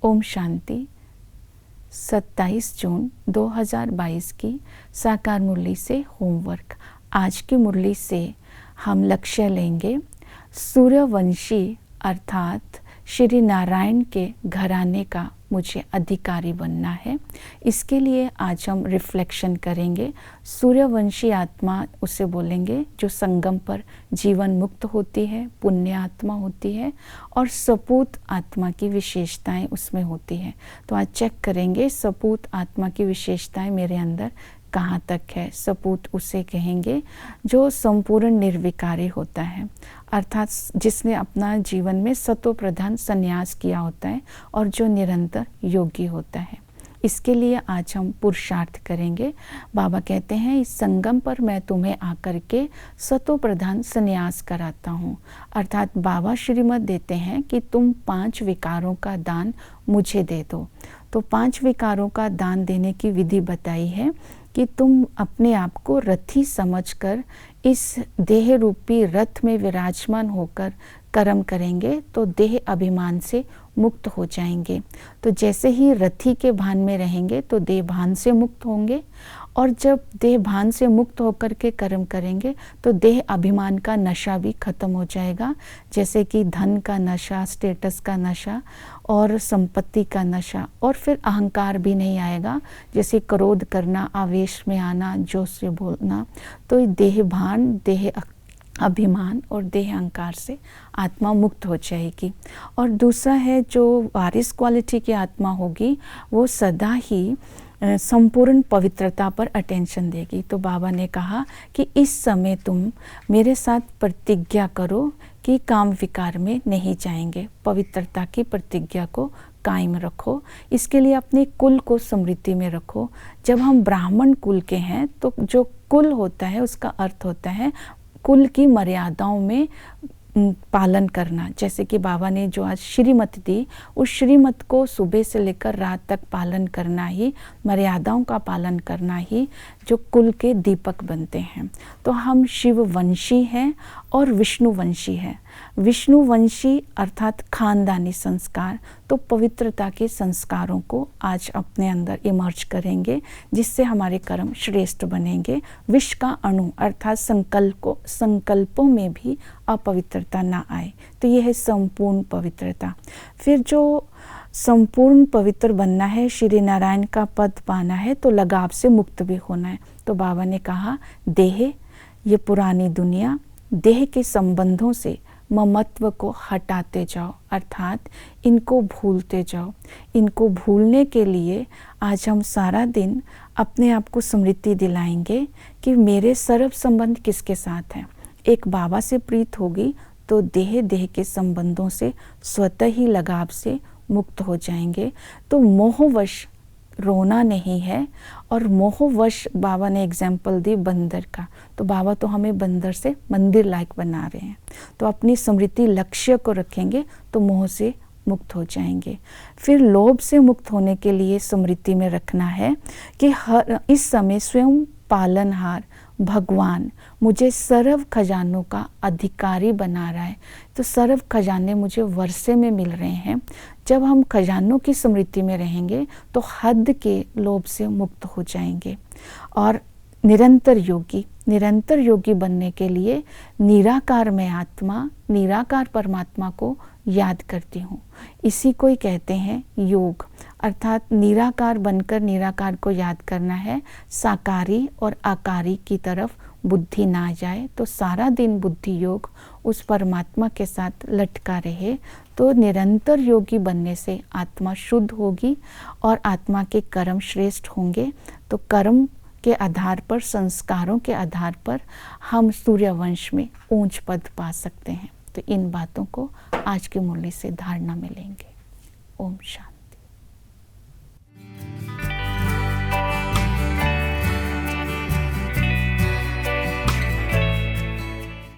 ओम शांति। 27 जून 2022 की साकार मुरली से होमवर्क। आज की मुरली से हम लक्ष्य लेंगे सूर्यवंशी अर्थात श्री नारायण के घराने का मुझे अधिकारी बनना है। इसके लिए आज हम रिफ्लेक्शन करेंगे। सूर्यवंशी आत्मा उसे बोलेंगे जो संगम पर जीवन मुक्त होती है, पुण्य आत्मा होती है और सपूत आत्मा की विशेषताएं उसमें होती है। तो आज चेक करेंगे सपूत आत्मा की विशेषताएं मेरे अंदर कहाँ तक है। सपूत उसे कहेंगे जो संपूर्ण निर्विकारी होता है, अर्थात जिसने अपना जीवन में सतो प्रधान संन्यास किया होता है और जो निरंतर योगी होता है। इसके लिए आज हम पुरुषार्थ करेंगे। बाबा कहते हैं इस संगम पर मैं तुम्हें आकर के सतो प्रधान संन्यास कराता हूँ, अर्थात बाबा श्रीमत देते हैं कि तुम 5 विकारों का दान मुझे दे दो। तो 5 विकारों का दान देने की विधि बताई है कि तुम अपने आप को रथी समझकर इस देह रूपी रथ में विराजमान होकर कर्म करेंगे तो देह अभिमान से मुक्त हो जाएंगे। तो जैसे ही रथी के भान में रहेंगे तो देह भान से मुक्त होंगे और जब देह भान से मुक्त होकर के कर्म करेंगे तो देह अभिमान का नशा भी खत्म हो जाएगा, जैसे कि धन का नशा, स्टेटस का नशा और संपत्ति का नशा। और फिर अहंकार भी नहीं आएगा, जैसे क्रोध करना, आवेश में आना, जोश से बोलना। तो देह भान, देह अभिमान और देह अहंकार से आत्मा मुक्त हो जाएगी। और दूसरा है जो वारिस क्वालिटी की आत्मा होगी वो सदा ही संपूर्ण पवित्रता पर अटेंशन देगी। तो बाबा ने कहा कि इस समय तुम मेरे साथ प्रतिज्ञा करो कि काम विकार में नहीं जाएंगे, पवित्रता की प्रतिज्ञा को कायम रखो। इसके लिए अपने कुल को स्मृति में रखो। जब हम ब्राह्मण कुल के हैं तो जो कुल होता है उसका अर्थ होता है कुल की मर्यादाओं में पालन करना। जैसे कि बाबा ने जो आज श्रीमत दी उस श्रीमत को सुबह से लेकर रात तक पालन करना ही, मर्यादाओं का पालन करना ही जो कुल के दीपक बनते हैं। तो हम शिववंशी हैं और विष्णुवंशी हैं। विष्णुवंशी अर्थात खानदानी संस्कार, तो पवित्रता के संस्कारों को आज अपने अंदर इमर्ज करेंगे जिससे हमारे कर्म श्रेष्ठ बनेंगे। विष का अणु अर्थात संकल्पों में भी अपवित्रता ना आए। तो यह है संपूर्ण पवित्रता। फिर जो संपूर्ण पवित्र बनना है, श्री नारायण का पद पाना है तो लगाव से मुक्त भी होना है। तो बाबा ने कहा देह, ये पुरानी दुनिया, देह के संबंधों से ममत्व को हटाते जाओ, अर्थात इनको भूलते जाओ। इनको भूलने के लिए आज हम सारा दिन अपने आप को स्मृति दिलाएंगे कि मेरे सर्व संबंध किसके साथ हैं। एक बाबा से प्रीत होगी तो देह के संबंधों से स्वतः ही लगाव से मुक्त हो जाएंगे। तो मोहवश रोना नहीं है। और मोहवश बाबा ने एग्जाम्पल दी बंदर का, तो बाबा तो हमें बंदर से मंदिर लायक बना रहे हैं। तो अपनी स्मृति लक्ष्य को रखेंगे तो मोह से मुक्त हो जाएंगे। फिर लोभ से मुक्त होने के लिए स्मृति में रखना है कि इस समय स्वयं पालनहार भगवान मुझे सर्व खजानों का अधिकारी बना रहा है। तो सर्व खजाने मुझे वर्षे में मिल रहे हैं। जब हम खजानों की स्मृति में रहेंगे तो हद के लोभ से मुक्त हो जाएंगे। और निरंतर योगी बनने के लिए निराकार में आत्मा, निराकार परमात्मा को याद करती हूँ। इसी को ही कहते हैं योग, अर्थात निराकार बनकर निराकार को याद करना है। साकारी और आकारी की तरफ बुद्धि ना जाए। तो सारा दिन बुद्धि योग उस परमात्मा के साथ लटका रहे। तो निरंतर योगी बनने से आत्मा शुद्ध होगी और आत्मा के कर्म श्रेष्ठ होंगे। तो कर्म के आधार पर, संस्कारों के आधार पर हम सूर्यवंश में ऊंच पद पा सकते हैं। तो इन बातों को आज की मुरली से धारणा में लेंगे। ओम शांति।